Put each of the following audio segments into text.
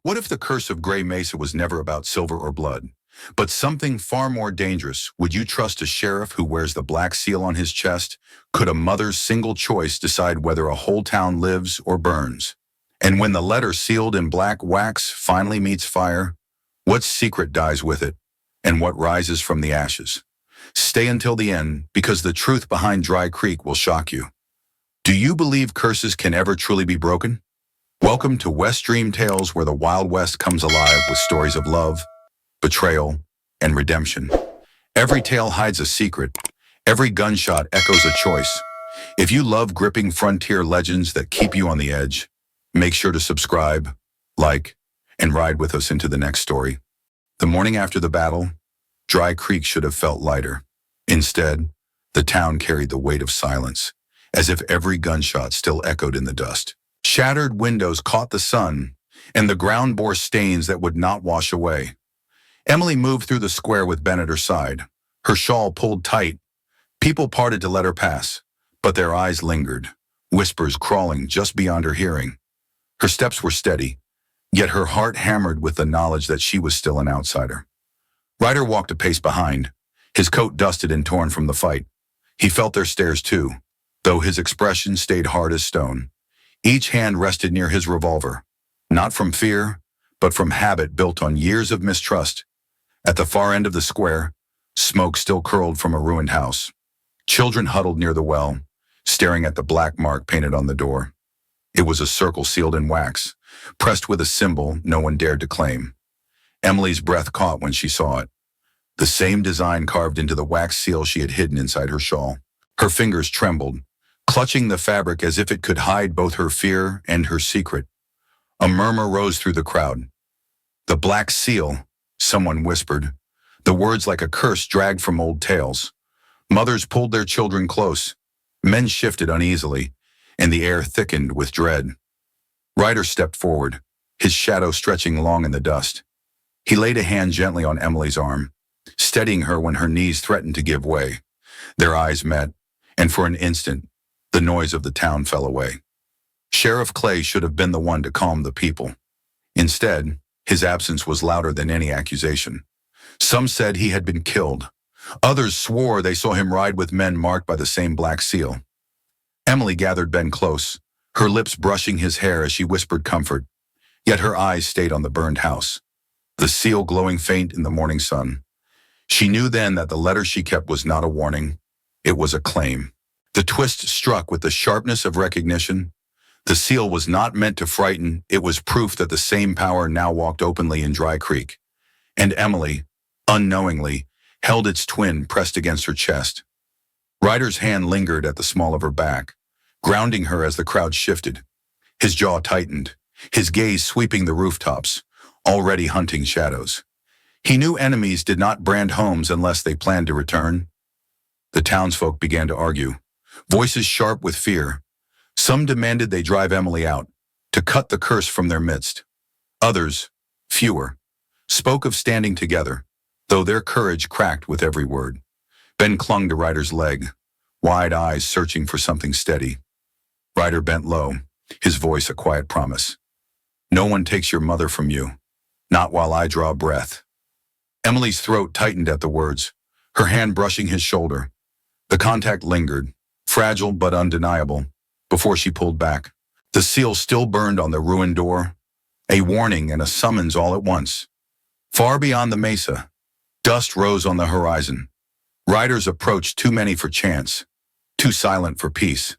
What if the curse of Gray Mesa was never about silver or blood, but something far more dangerous? Would you trust a sheriff who wears the black seal on his chest? Could a mother's single choice decide whether a whole town lives or burns? And when the letter sealed in black wax finally meets fire, what secret dies with it, and what rises from the ashes? Stay until the end, because the truth behind Dry Creek will shock you. Do you believe curses can ever truly be broken? Welcome to WestDream Tales, where the Wild West comes alive with stories of love, betrayal, and redemption. Every tale hides a secret. Every gunshot echoes a choice. If you love gripping frontier legends that keep you on the edge, make sure to subscribe, like, and ride with us into the next story. The morning after the battle, Dry Creek should have felt lighter. Instead, the town carried the weight of silence, as if every gunshot still echoed in the dust. Shattered windows caught the sun, and the ground bore stains that would not wash away. Emily moved through the square with Ben at her side, her shawl pulled tight. People parted to let her pass, but their eyes lingered, whispers crawling just beyond her hearing. Her steps were steady, yet her heart hammered with the knowledge that she was still an outsider. Ryder walked a pace behind, his coat dusted and torn from the fight. He felt their stares too, though his expression stayed hard as stone. Each hand rested near his revolver, not from fear, but from habit built on years of mistrust. At the far end of the square, smoke still curled from a ruined house. Children huddled near the well, staring at the black mark painted on the door. It was a circle sealed in wax, pressed with a symbol no one dared to claim. Emily's breath caught when she saw it. The same design carved into the wax seal she had hidden inside her shawl. Her fingers trembled, clutching the fabric as if it could hide both her fear and her secret. A murmur rose through the crowd. "The black seal," someone whispered, the words like a curse dragged from old tales. Mothers pulled their children close. Men shifted uneasily, and the air thickened with dread. Ryder stepped forward, his shadow stretching long in the dust. He laid a hand gently on Emily's arm, steadying her when her knees threatened to give way. Their eyes met, and for an instant, the noise of the town fell away. Sheriff Clay should have been the one to calm the people. Instead, his absence was louder than any accusation. Some said he had been killed. Others swore they saw him ride with men marked by the same black seal. Emily gathered Ben close, her lips brushing his hair as she whispered comfort, yet her eyes stayed on the burned house, the seal glowing faint in the morning sun. She knew then that the letter she kept was not a warning, it was a claim. The twist struck with the sharpness of recognition. The seal was not meant to frighten, it was proof that the same power now walked openly in Dry Creek. And Emily, unknowingly, held its twin pressed against her chest. Ryder's hand lingered at the small of her back, grounding her as the crowd shifted. His jaw tightened, his gaze sweeping the rooftops, already hunting shadows. He knew enemies did not brand homes unless they planned to return. The townsfolk began to argue, voices sharp with fear. Some demanded they drive Emily out, to cut the curse from their midst. Others, fewer, spoke of standing together, though their courage cracked with every word. Ben clung to Ryder's leg, wide eyes searching for something steady. Ryder bent low, his voice a quiet promise. "No one takes your mother from you, not while I draw breath." Emily's throat tightened at the words, her hand brushing his shoulder. The contact lingered, fragile but undeniable, before she pulled back. The seal still burned on the ruined door, a warning and a summons all at once. Far beyond the mesa, dust rose on the horizon. Riders approached, too many for chance, too silent for peace.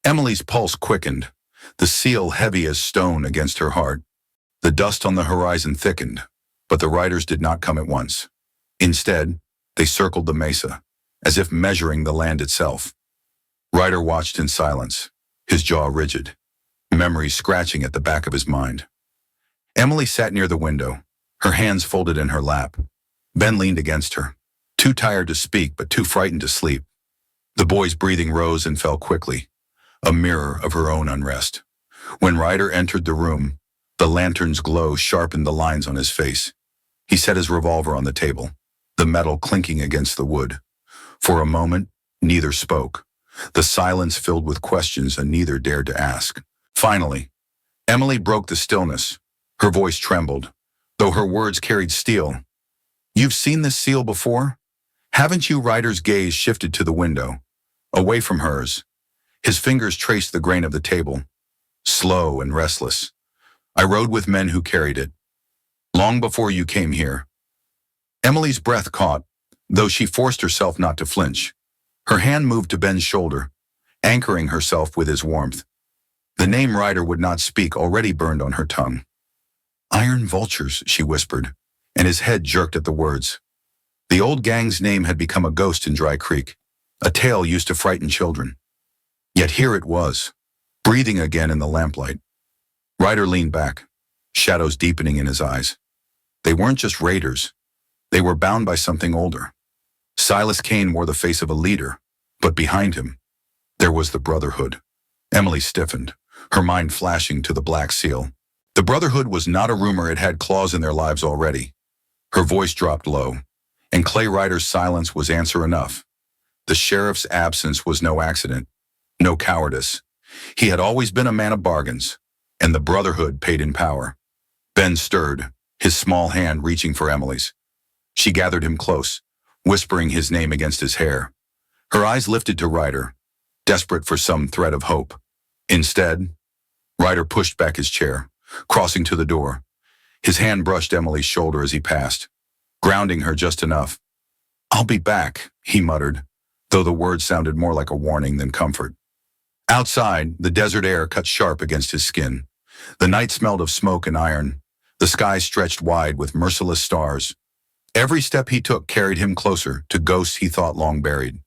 Emily's pulse quickened, the seal heavy as stone against her heart. The dust on the horizon thickened, but the riders did not come at once. Instead, they circled the mesa, as if measuring the land itself. Ryder watched in silence, his jaw rigid, memories scratching at the back of his mind. Emily sat near the window, her hands folded in her lap. Ben leaned against her, too tired to speak but too frightened to sleep. The boy's breathing rose and fell quickly, a mirror of her own unrest. When Ryder entered the room, the lantern's glow sharpened the lines on his face. He set his revolver on the table, the metal clinking against the wood. For a moment, neither spoke, the silence filled with questions and neither dared to ask. Finally, Emily broke the stillness, Her voice trembled, though her words carried steel. "You've seen this seal before? Haven't you?" Ryder's gaze shifted to the window, away from hers. His fingers traced the grain of the table, slow and restless. "I rode with men who carried it, long before you came here." Emily's breath caught, though she forced herself not to flinch. Her hand moved to Ben's shoulder, anchoring herself with his warmth. The name Ryder would not speak already burned on her tongue. "Iron vultures," she whispered, and his head jerked at the words. The old gang's name had become a ghost in Dry Creek, a tale used to frighten children. Yet here it was, breathing again in the lamplight. Ryder leaned back, shadows deepening in his eyes. They weren't just raiders. They were bound by something older. Silas Kane wore the face of a leader, but behind him, there was the Brotherhood. Emily stiffened, her mind flashing to the Black Seal. The Brotherhood was not a rumor, it had claws in their lives already. Her voice dropped low, and Clay Ryder's silence was answer enough. The sheriff's absence was no accident, no cowardice. He had always been a man of bargains, and the Brotherhood paid in power. Ben stirred, his small hand reaching for Emily's. She gathered him close, whispering his name against his hair. Her eyes lifted to Ryder, desperate for some thread of hope. Instead, Ryder pushed back his chair, crossing to the door. His hand brushed Emily's shoulder as he passed, grounding her just enough. "I'll be back," he muttered, though the words sounded more like a warning than comfort. Outside, the desert air cut sharp against his skin. The night smelled of smoke and iron. The sky stretched wide with merciless stars. Every step he took carried him closer to ghosts he thought long buried.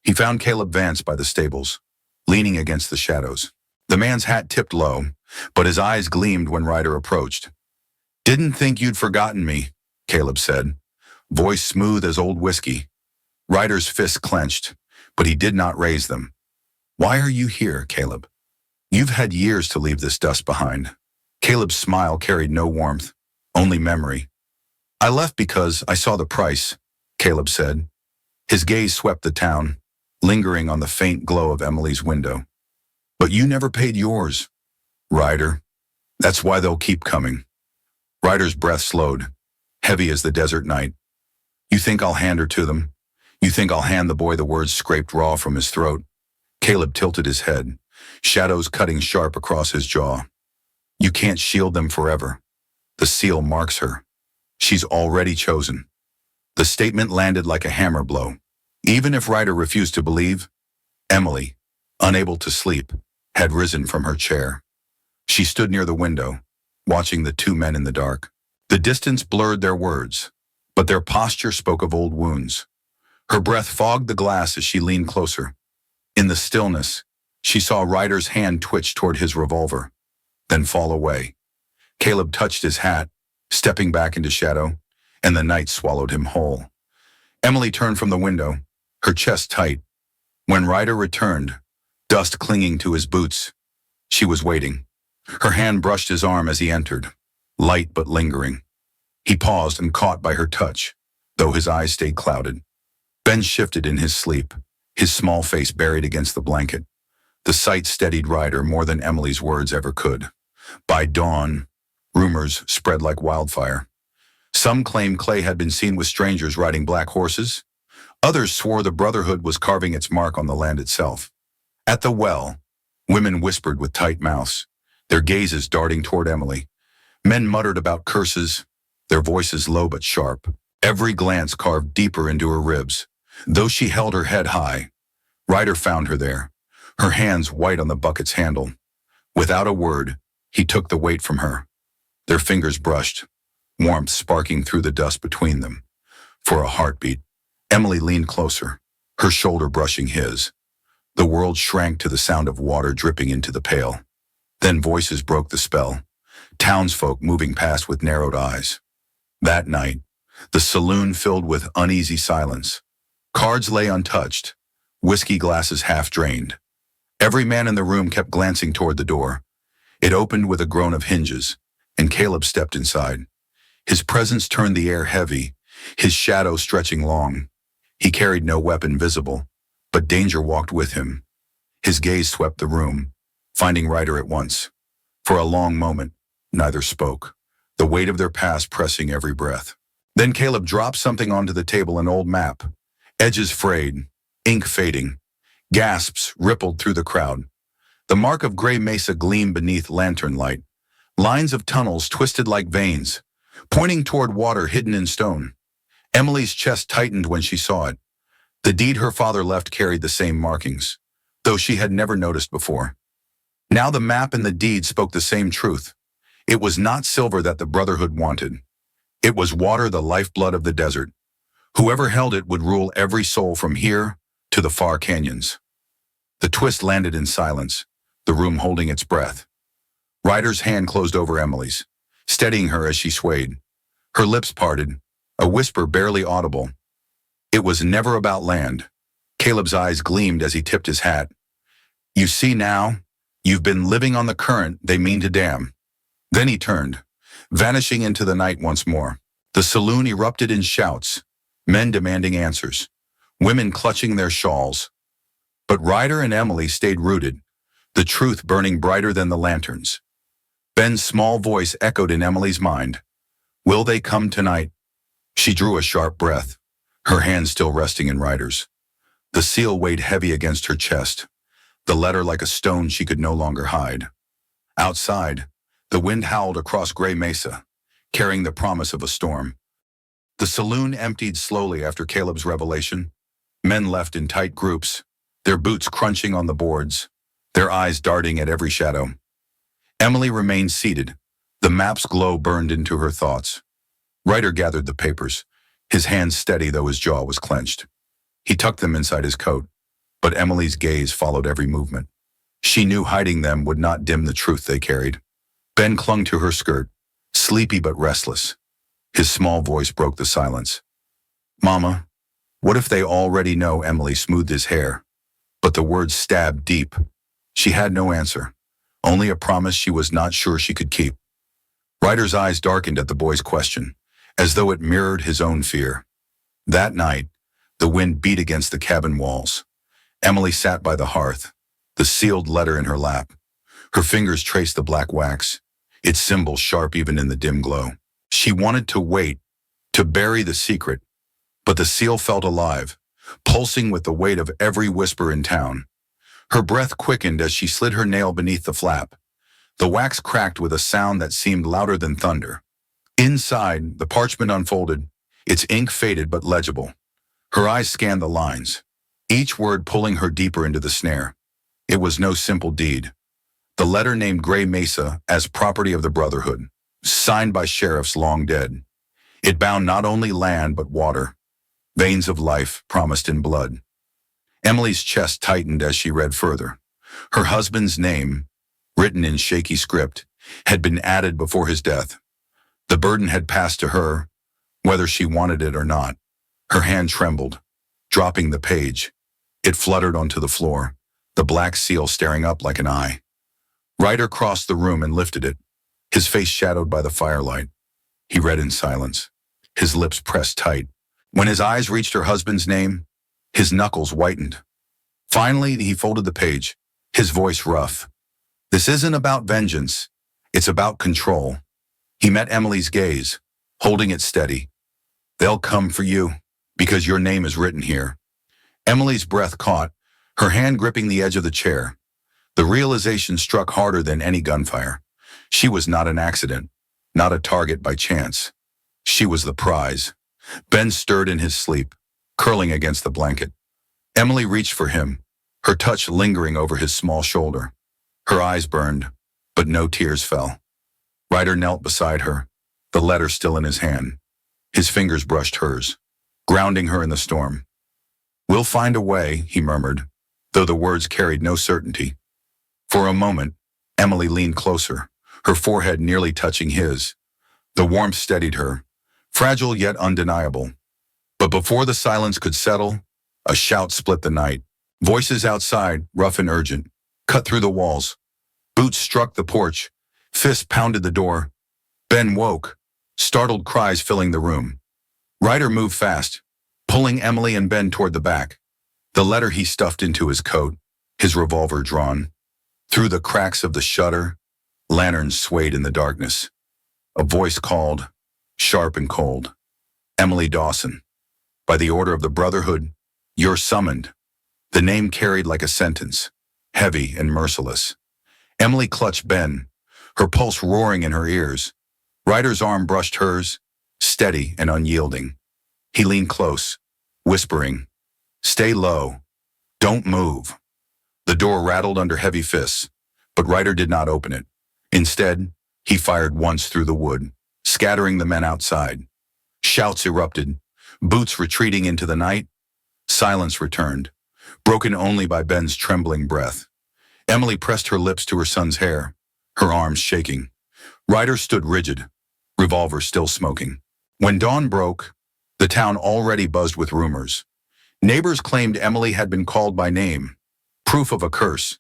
He found Caleb Vance by the stables, leaning against the shadows. The man's hat tipped low, but his eyes gleamed when Ryder approached. "Didn't think you'd forgotten me," Caleb said, voice smooth as old whiskey. Ryder's fists clenched, but he did not raise them. "Why are you here, Caleb? You've had years to leave this dust behind." Caleb's smile carried no warmth, only memory. "I left because I saw the price," Caleb said. His gaze swept the town, lingering on the faint glow of Emily's window. "But you never paid yours, Ryder. That's why they'll keep coming." Ryder's breath slowed, heavy as the desert night. "You think I'll hand her to them? You think I'll hand the boy?" The words scraped raw from his throat. Caleb tilted his head, shadows cutting sharp across his jaw. "You can't shield them forever. The seal marks her. She's already chosen." The statement landed like a hammer blow. Even if Ryder refused to believe, Emily, unable to sleep, had risen from her chair. She stood near the window, watching the two men in the dark. The distance blurred their words, but their posture spoke of old wounds. Her breath fogged the glass as she leaned closer. In the stillness, she saw Ryder's hand twitch toward his revolver, then fall away. Caleb touched his hat, stepping back into shadow, and the night swallowed him whole. Emily turned from the window, her chest tight. When Ryder returned, dust clinging to his boots, she was waiting. Her hand brushed his arm as he entered, light but lingering. He paused and caught by her touch, though his eyes stayed clouded. Ben shifted in his sleep, his small face buried against the blanket. The sight steadied Ryder more than Emily's words ever could. By dawn, rumors spread like wildfire. Some claimed Clay had been seen with strangers riding black horses. Others swore the Brotherhood was carving its mark on the land itself. At the well, women whispered with tight mouths, their gazes darting toward Emily. Men muttered about curses, their voices low but sharp. Every glance carved deeper into her ribs. Though she held her head high, Ryder found her there, her hands white on the bucket's handle. Without a word, he took the weight from her. Their fingers brushed, warmth sparking through the dust between them. For a heartbeat, Emily leaned closer, her shoulder brushing his. The world shrank to the sound of water dripping into the pail. Then voices broke the spell, townsfolk moving past with narrowed eyes. That night, the saloon filled with uneasy silence. Cards lay untouched, whiskey glasses half drained. Every man in the room kept glancing toward the door. It opened with a groan of hinges, and Caleb stepped inside. His presence turned the air heavy, his shadow stretching long. He carried no weapon visible, but danger walked with him. His gaze swept the room, finding Ryder at once. For a long moment, neither spoke. the weight of their past pressing every breath. Then Caleb dropped something onto the table, an old map. Edges frayed, ink fading. Gasps rippled through the crowd. The mark of Gray Mesa gleamed beneath lantern light. Lines of tunnels twisted like veins, pointing toward water hidden in stone. Emily's chest tightened when she saw it. The deed her father left carried the same markings, though she had never noticed before. Now the map and the deed spoke the same truth. It was not silver that the Brotherhood wanted. It was water, the lifeblood of the desert. Whoever held it would rule every soul from here to the far canyons. The twist landed in silence, the room holding its breath. Ryder's hand closed over Emily's, steadying her as she swayed. Her lips parted, a whisper barely audible. It was never about land. Caleb's eyes gleamed as he tipped his hat. You see now, you've been living on the current they mean to dam. Then he turned, vanishing into the night once more. The saloon erupted in shouts, men demanding answers, women clutching their shawls. But Ryder and Emily stayed rooted, the truth burning brighter than the lanterns. Ben's small voice echoed in Emily's mind. Will they come tonight? She drew a sharp breath, her hand still resting in Ryder's. The seal weighed heavy against her chest, the letter like a stone she could no longer hide. Outside, the wind howled across Gray Mesa, carrying the promise of a storm. The saloon emptied slowly after Caleb's revelation. Men left in tight groups, their boots crunching on the boards, their eyes darting at every shadow. Emily remained seated, the map's glow burned into her thoughts. Ryder gathered the papers, his hands steady though his jaw was clenched. He tucked them inside his coat, but Emily's gaze followed every movement. She knew hiding them would not dim the truth they carried. Ben clung to her skirt, sleepy but restless. His small voice broke the silence. Mama, what if they already know? Emily smoothed his hair, but the words stabbed deep. She had no answer, only a promise she was not sure she could keep. Ryder's eyes darkened at the boy's question, as though it mirrored his own fear. That night, the wind beat against the cabin walls. Emily sat by the hearth, the sealed letter in her lap. Her fingers traced the black wax, its symbol sharp even in the dim glow. She wanted to wait, to bury the secret, but the seal felt alive, pulsing with the weight of every whisper in town. Her breath quickened as she slid her nail beneath the flap. The wax cracked with a sound that seemed louder than thunder. Inside, the parchment unfolded, its ink faded but legible. Her eyes scanned the lines, each word pulling her deeper into the snare. It was no simple deed. The letter named Gray Mesa as property of the Brotherhood, signed by sheriffs long dead. It bound not only land but water, veins of life promised in blood. Emily's chest tightened as she read further. Her husband's name, written in shaky script, had been added before his death. The burden had passed to her, whether she wanted it or not. Her hand trembled, dropping the page. It fluttered onto the floor, the black seal staring up like an eye. Ryder crossed the room and lifted it, his face shadowed by the firelight. He read in silence, his lips pressed tight. When his eyes reached her husband's name, his knuckles whitened. Finally, he folded the page, his voice rough. This isn't about vengeance, it's about control. He met Emily's gaze, holding it steady. They'll come for you, because your name is written here. Emily's breath caught, her hand gripping the edge of the chair. The realization struck harder than any gunfire. She was not an accident, not a target by chance. She was the prize. Ben stirred in his sleep, curling against the blanket. Emily reached for him, her touch lingering over his small shoulder. Her eyes burned, but no tears fell. Ryder knelt beside her, the letter still in his hand. His fingers brushed hers, grounding her in the storm. We'll find a way, he murmured, though the words carried no certainty. For a moment, Emily leaned closer, her forehead nearly touching his. The warmth steadied her, fragile yet undeniable. But before the silence could settle, a shout split the night. Voices outside, rough and urgent, cut through the walls. Boots struck the porch, fists pounded the door. Ben woke, startled cries filling the room. Ryder moved fast, pulling Emily and Ben toward the back. The letter he stuffed into his coat, his revolver drawn. Through the cracks of the shutter, lanterns swayed in the darkness. A voice called, sharp and cold. Emily Dawson. By the order of the Brotherhood, you're summoned. The name carried like a sentence, heavy and merciless. Emily clutched Ben, her pulse roaring in her ears. Ryder's arm brushed hers, steady and unyielding. He leaned close, whispering, "Stay low. Don't move." The door rattled under heavy fists, but Ryder did not open it. Instead, he fired once through the wood, scattering the men outside. Shouts erupted, boots retreating into the night. Silence returned, broken only by Ben's trembling breath. Emily pressed her lips to her son's hair, her arms shaking. Ryder stood rigid, revolver still smoking. When dawn broke, the town already buzzed with rumors. Neighbors claimed Emily had been called by name, proof of a curse.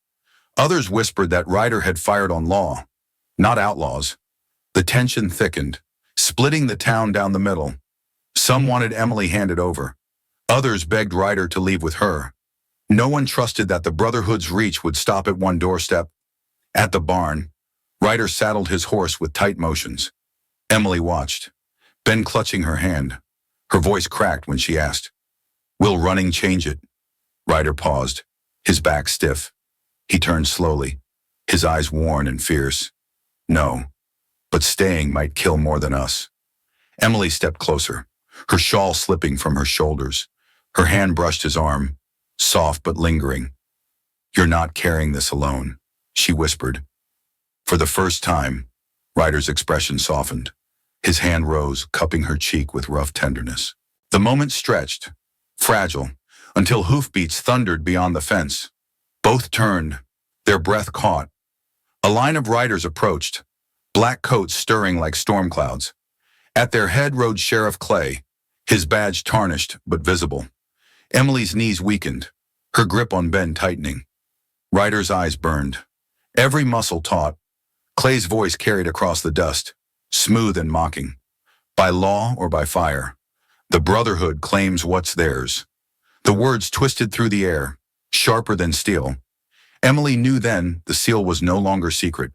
Others whispered that Ryder had fired on law, not outlaws. The tension thickened, splitting the town down the middle. Some wanted Emily handed over. Others begged Ryder to leave with her. No one trusted that the Brotherhood's reach would stop at one doorstep. At the barn, Ryder saddled his horse with tight motions. Emily watched, Ben clutching her hand. Her voice cracked when she asked, "Will running change it?" Ryder paused, his back stiff. He turned slowly, his eyes worn and fierce. "No, but staying might kill more than us." Emily stepped closer, her shawl slipping from her shoulders. Her hand brushed his arm, soft but lingering. "You're not carrying this alone," she whispered. For the first time, Ryder's expression softened. His hand rose, cupping her cheek with rough tenderness. The moment stretched, fragile, until hoofbeats thundered beyond the fence. Both turned, their breath caught. A line of riders approached, black coats stirring like storm clouds. At their head rode Sheriff Clay, his badge tarnished but visible. Emily's knees weakened, her grip on Ben tightening. Ryder's eyes burned, every muscle taut. Clay's voice carried across the dust, smooth and mocking. "By law or by fire, the Brotherhood claims what's theirs." The words twisted through the air, sharper than steel. Emily knew then the seal was no longer secret.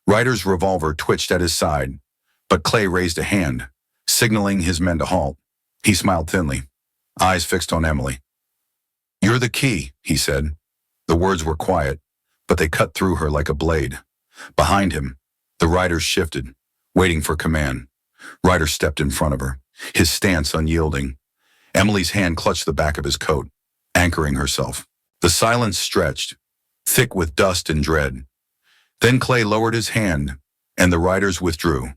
Ryder's revolver twitched at his side, but Clay raised a hand, signaling his men to halt. He smiled thinly, eyes fixed on Emily. "You're the key," he said. The words were quiet, but they cut through her like a blade. Behind him, the riders shifted, waiting for command. Ryder stepped in front of her, his stance unyielding. Emily's hand clutched the back of his coat, anchoring herself. The silence stretched, thick with dust and dread. Then Clay lowered his hand, and the riders withdrew.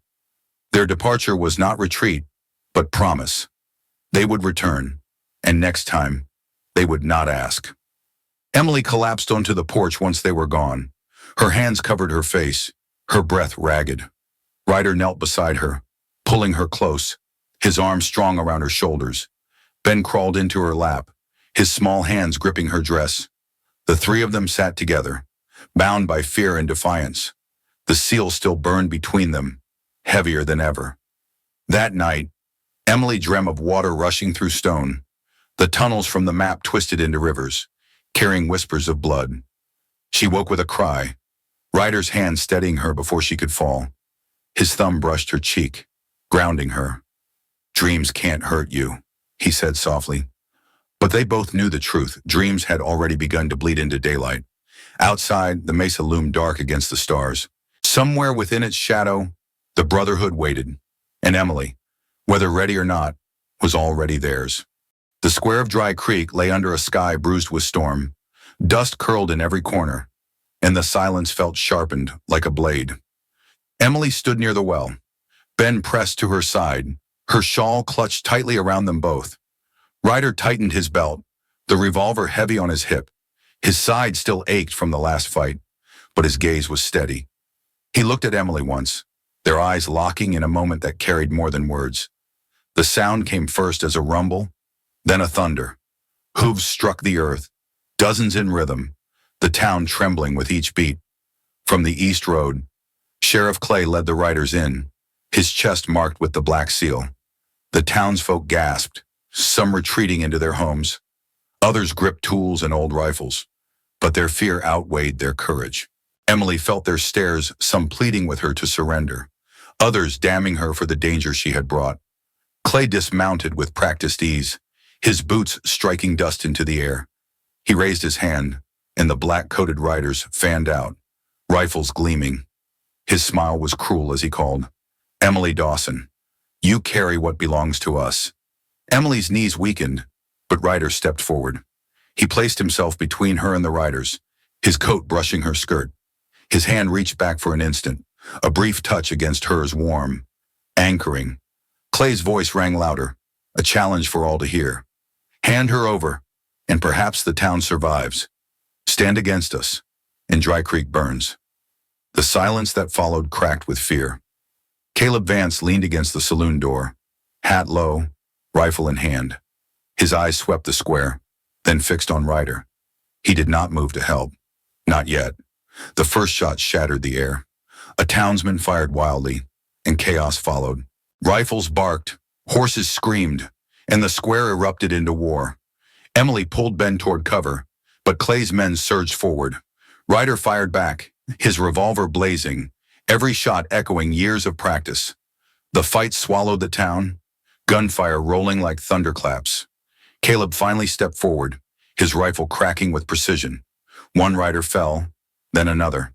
Their departure was not retreat, but promise. They would return, and next time, they would not ask. Emily collapsed onto the porch once they were gone. Her hands covered her face, her breath ragged. Ryder knelt beside her, pulling her close, his arms strong around her shoulders. Ben crawled into her lap, his small hands gripping her dress. The three of them sat together, bound by fear and defiance. The seal still burned between them, heavier than ever. That night, Emily dreamt of water rushing through stone. The tunnels from the map twisted into rivers, carrying whispers of blood. She woke with a cry, Ryder's hand steadying her before she could fall. His thumb brushed her cheek, grounding her. "Dreams can't hurt you," he said softly. But they both knew the truth. Dreams had already begun to bleed into daylight. Outside, the mesa loomed dark against the stars. Somewhere within its shadow, the Brotherhood waited. And Emily, whether ready or not, was already theirs. The square of Dry Creek lay under a sky bruised with storm. Dust curled in every corner, and the silence felt sharpened like a blade. Emily stood near the well. Ben pressed to her side, her shawl clutched tightly around them both. Ryder tightened his belt, the revolver heavy on his hip. His side still ached from the last fight, but his gaze was steady. He looked at Emily once, their eyes locking in a moment that carried more than words. The sound came first as a rumble, then a thunder. Hooves struck the earth, dozens in rhythm, the town trembling with each beat. From the east road, Sheriff Clay led the riders in, his chest marked with the black seal. The townsfolk gasped, some retreating into their homes. Others gripped tools and old rifles, but their fear outweighed their courage. Emily felt their stares, some pleading with her to surrender. others damning her for the danger she had brought. Clay dismounted with practiced ease, his boots striking dust into the air. He raised his hand, and the black-coated riders fanned out, rifles gleaming. His smile was cruel as he called, "Emily Dawson, you carry what belongs to us." Emily's knees weakened, but Ryder stepped forward. He placed himself between her and the riders, his coat brushing her skirt. His hand reached back for an instant, a brief touch against hers warm, anchoring. Clay's voice rang louder, a challenge for all to hear. "Hand her over, and perhaps the town survives. Stand against us, and Dry Creek burns." The silence that followed cracked with fear. Caleb Vance leaned against the saloon door, hat low, rifle in hand. His eyes swept the square, then fixed on Ryder. He did not move to help. Not yet. The first shot shattered the air. A townsman fired wildly, and chaos followed. Rifles barked, horses screamed, and the square erupted into war. Emily pulled Ben toward cover, but Clay's men surged forward. Ryder fired back, his revolver blazing, every shot echoing years of practice. The fight swallowed the town, gunfire rolling like thunderclaps. Caleb finally stepped forward, his rifle cracking with precision. One rider fell, then another.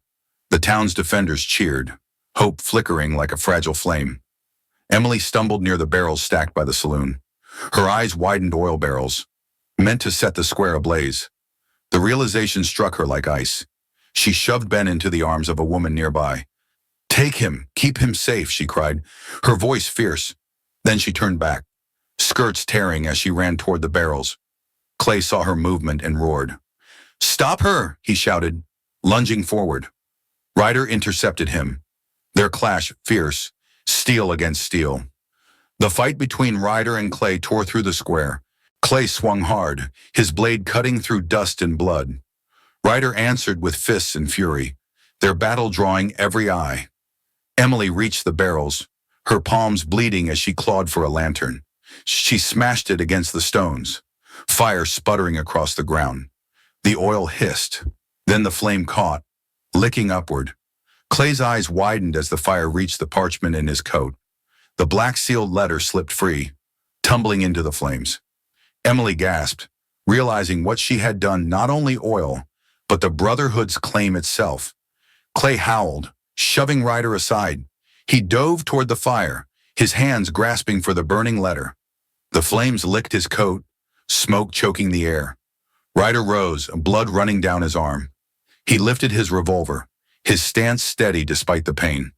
The town's defenders cheered, hope flickering like a fragile flame. Emily stumbled near the barrels stacked by the saloon. Her eyes widened oil barrels, meant to set the square ablaze. The realization struck her like ice. She shoved Ben into the arms of a woman nearby. "Take him, keep him safe," she cried, her voice fierce. Then she turned back, skirts tearing as she ran toward the barrels. Clay saw her movement and roared. "Stop her!" he shouted, lunging forward. Ryder intercepted him. Their clash fierce, steel against steel. The fight between Ryder and Clay tore through the square. Clay swung hard, his blade cutting through dust and blood. Ryder answered with fists and fury, their battle drawing every eye. Emily reached the barrels, her palms bleeding as she clawed for a lantern. She smashed it against the stones, fire sputtering across the ground. The oil hissed, then the flame caught, licking upward. Clay's eyes widened as the fire reached the parchment in his coat. The black-sealed letter slipped free, tumbling into the flames. Emily gasped, realizing what she had done not only oil, but the Brotherhood's claim itself. Clay howled, shoving Ryder aside. He dove toward the fire, his hands grasping for the burning letter. The flames licked his coat, smoke choking the air. Ryder rose, blood running down his arm. He lifted his revolver, his stance steady despite the pain.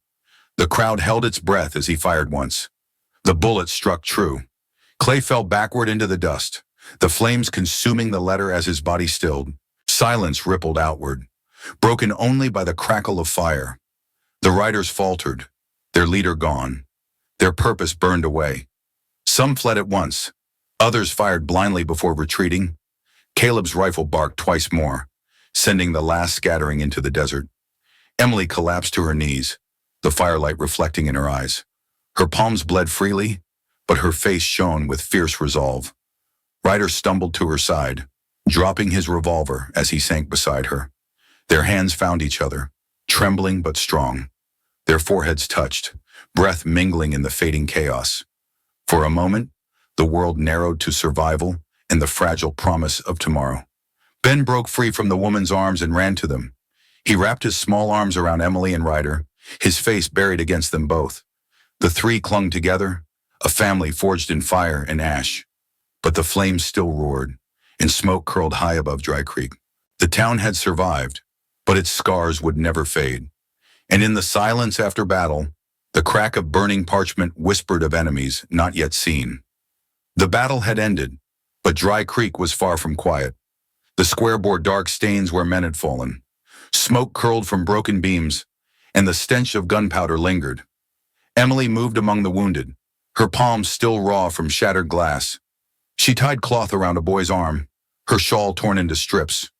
The crowd held its breath as he fired once. The bullet struck true. Clay fell backward into the dust, the flames consuming the letter as his body stilled. Silence rippled outward, broken only by the crackle of fire. The riders faltered, their leader gone, their purpose burned away. Some fled at once, others fired blindly before retreating. Caleb's rifle barked twice more, sending the last scattering into the desert. Emily collapsed to her knees, the firelight reflecting in her eyes. Her palms bled freely, but her face shone with fierce resolve. Ryder stumbled to her side, dropping his revolver as he sank beside her. Their hands found each other, trembling but strong. Their foreheads touched, breath mingling in the fading chaos. For a moment, the world narrowed to survival and the fragile promise of tomorrow. Ben broke free from the woman's arms and ran to them. He wrapped his small arms around Emily and Ryder, his face buried against them both. The three clung together, a family forged in fire and ash. But the flames still roared, and smoke curled high above Dry Creek. The town had survived, but its scars would never fade. And in the silence after battle, the crack of burning parchment whispered of enemies not yet seen. The battle had ended, but Dry Creek was far from quiet. The square bore dark stains where men had fallen. Smoke curled from broken beams, and the stench of gunpowder lingered. Emily moved among the wounded, her palms still raw from shattered glass. She tied cloth around a boy's arm, her shawl torn into strips.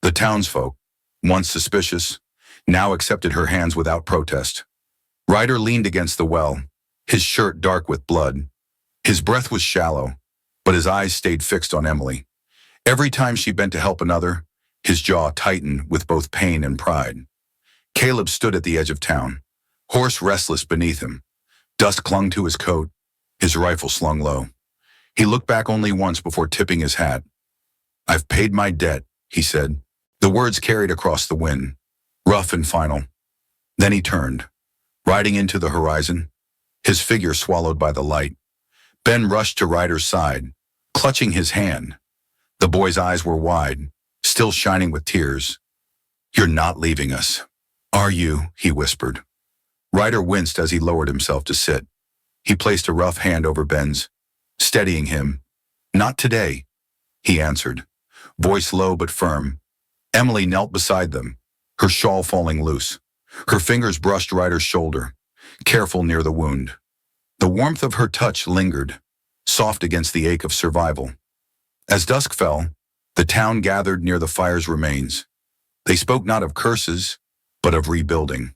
The townsfolk, once suspicious, now accepted her hands without protest. Ryder leaned against the well, his shirt dark with blood. His breath was shallow, but his eyes stayed fixed on Emily. Every time she bent to help another, his jaw tightened with both pain and pride. Caleb stood at the edge of town, horse restless beneath him, Dust clung to his coat, his rifle slung low. He looked back only once before tipping his hat. "I've paid my debt," he said. The words carried across the wind, rough and final. Then he turned, riding into the horizon, his figure swallowed by the light. Ben rushed to Ryder's side, clutching his hand. The boy's eyes were wide, still shining with tears. "You're not leaving us, are you?" he whispered. Ryder winced as he lowered himself to sit. He placed a rough hand over Ben's, steadying him. "Not today," he answered, voice low but firm. Emily knelt beside them, her shawl falling loose. Her fingers brushed Ryder's shoulder, careful near the wound. The warmth of her touch lingered, soft against the ache of survival. As dusk fell, the town gathered near the fire's remains. They spoke not of curses, but of rebuilding.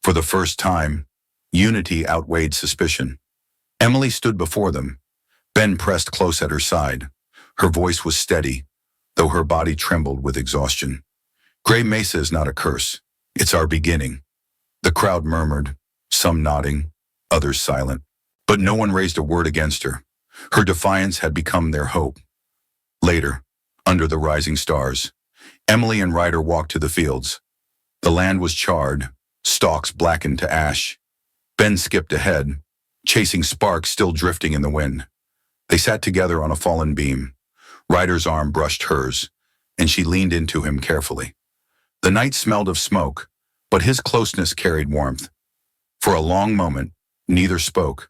For the first time, unity outweighed suspicion. Emily stood before them. Ben pressed close at her side. Her voice was steady, though her body trembled with exhaustion. "Gray Mesa is not a curse. It's our beginning." The crowd murmured, some nodding, others silent. But no one raised a word against her. Her defiance had become their hope. Later, under the rising stars, Emily and Ryder walked to the fields. The land was charred, stalks blackened to ash. Ben skipped ahead, chasing sparks still drifting in the wind. They sat together on a fallen beam. Ryder's arm brushed hers, and she leaned into him carefully. The night smelled of smoke, but his closeness carried warmth. For a long moment, neither spoke.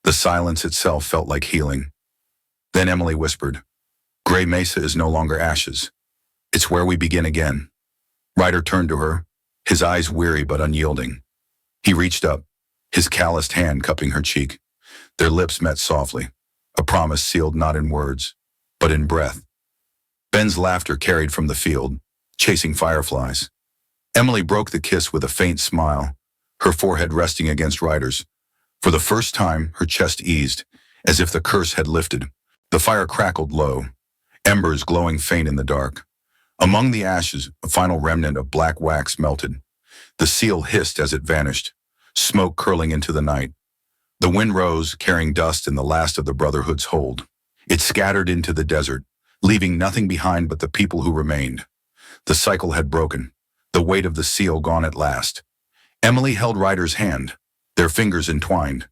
The silence itself felt like healing. Then Emily whispered, "Gray Mesa is no longer ashes. It's where we begin again." Ryder turned to her, his eyes weary but unyielding. He reached up, his calloused hand cupping her cheek. Their lips met softly, a promise sealed not in words, but in breath. Ben's laughter carried from the field, chasing fireflies. Emily broke the kiss with a faint smile, her forehead resting against Ryder's. For the first time, her chest eased, as if the curse had lifted. The fire crackled low, embers glowing faint in the dark. Among the ashes, a final remnant of black wax melted. The seal hissed as it vanished, smoke curling into the night. The wind rose, carrying dust and the last of the Brotherhood's hold. It scattered into the desert, leaving nothing behind but the people who remained. The cycle had broken, the weight of the seal gone at last. Emily held Ryder's hand, their fingers entwined.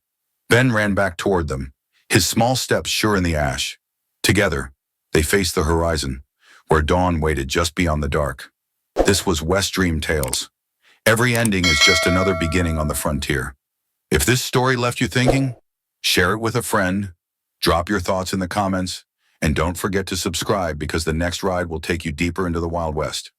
Ben ran back toward them, his small steps sure in the ash. Together, they faced the horizon, where dawn waited just beyond the dark. This was WestDream Tales. Every ending is just another beginning on the frontier. If this story left you thinking, share it with a friend, drop your thoughts in the comments, and don't forget to subscribe because the next ride will take you deeper into the Wild West.